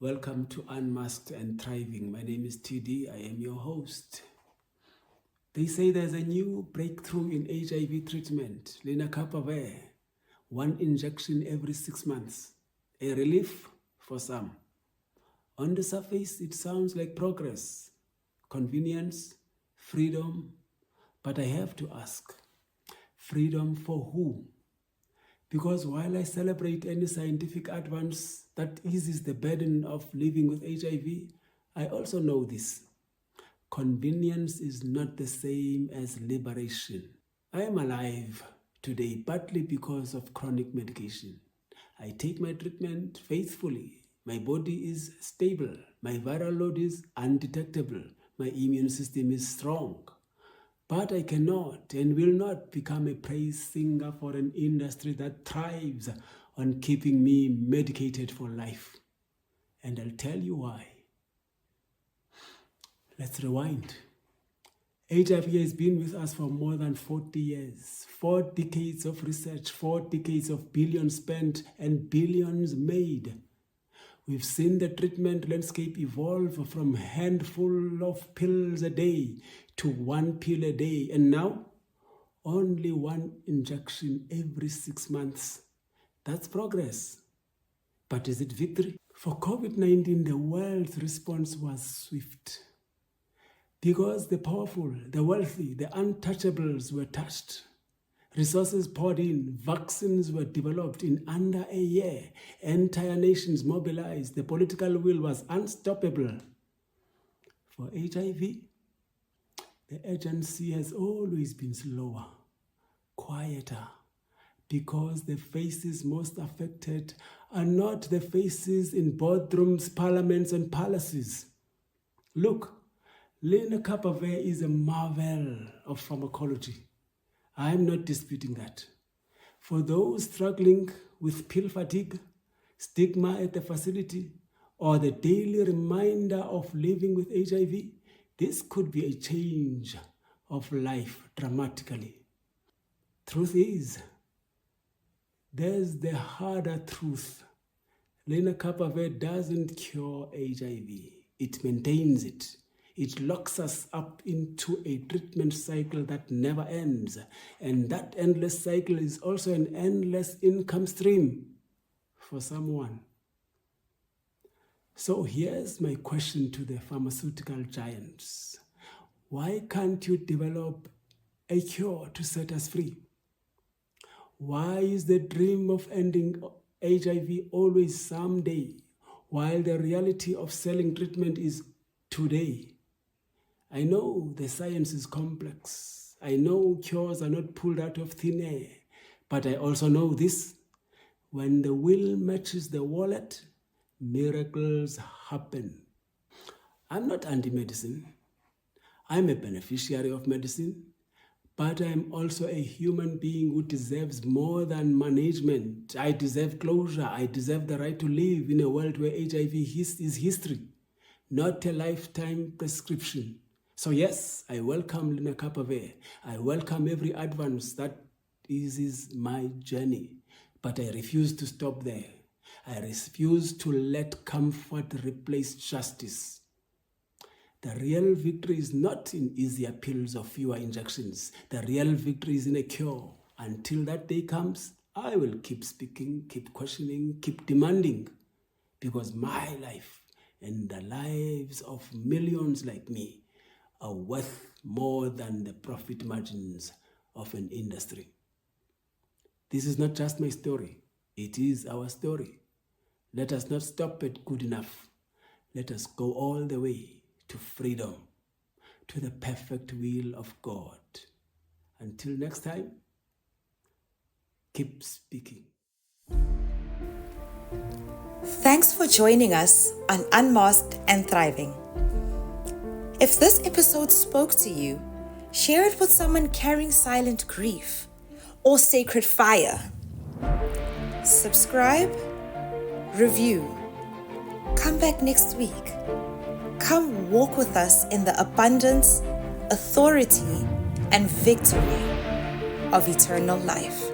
Welcome to Unmasked and Thriving. My name is TD. I am your host. They say there's a new breakthrough in HIV treatment, Lenacapavir, 1 injection every 6 months, a relief for some. On the surface, it sounds like progress, convenience, freedom, but I have to ask, freedom for who? Because while I celebrate any scientific advance that eases the burden of living with HIV, I also know this. Convenience is not the same as liberation. I am alive today partly because of chronic medication. I take my treatment faithfully. My body is stable. My viral load is undetectable. My immune system is strong. But I cannot and will not become a praise singer for an industry that thrives on keeping me medicated for life. And I'll tell you why. Let's rewind. HIV has been with us for more than 40 years, 4 decades of research, 4 decades of billions spent and billions made. We've seen the treatment landscape evolve from a handful of pills a day to 1 pill a day, and now only 1 injection every 6 months. That's progress. But is it victory? For COVID-19, the world's response was swift. Because the powerful, the wealthy, the untouchables were touched. Resources poured in, vaccines were developed in under a year, entire nations mobilized, the political will was unstoppable. For HIV, the urgency has always been slower, quieter, because the faces most affected are not the faces in boardrooms, parliaments, and palaces. Look, Lenacapavir is a marvel of pharmacology. I am not disputing that. For those struggling with pill fatigue, stigma at the facility, or the daily reminder of living with HIV, this could be a change of life dramatically. Truth is, there's the harder truth. Lenacapavir doesn't cure HIV. It maintains it. It locks us up into a treatment cycle that never ends. And that endless cycle is also an endless income stream for someone. So here's my question to the pharmaceutical giants. Why can't you develop a cure to set us free? Why is the dream of ending HIV always someday, while the reality of selling treatment is today? I know the science is complex. I know cures are not pulled out of thin air. But I also know this. When the will matches the wallet, miracles happen. I'm not anti-medicine. I'm a beneficiary of medicine. But I'm also a human being who deserves more than management. I deserve closure. I deserve the right to live in a world where HIV is history, not a lifetime prescription. So yes, I welcome Lenacapavir. I welcome every advance that eases my journey. But I refuse to stop there. I refuse to let comfort replace justice. The real victory is not in easier pills or fewer injections. The real victory is in a cure. Until that day comes, I will keep speaking, keep questioning, keep demanding. Because my life and the lives of millions like me are worth more than the profit margins of an industry. This is not just my story. It is our story. Let us not stop at good enough. Let us go all the way to freedom, to the perfect will of God. Until next time, keep speaking. Thanks for joining us on Unmasked and Thriving. If this episode spoke to you, share it with someone carrying silent grief or sacred fire. Subscribe, review. Come back next week. Come walk with us in the abundance, authority, and victory of eternal life.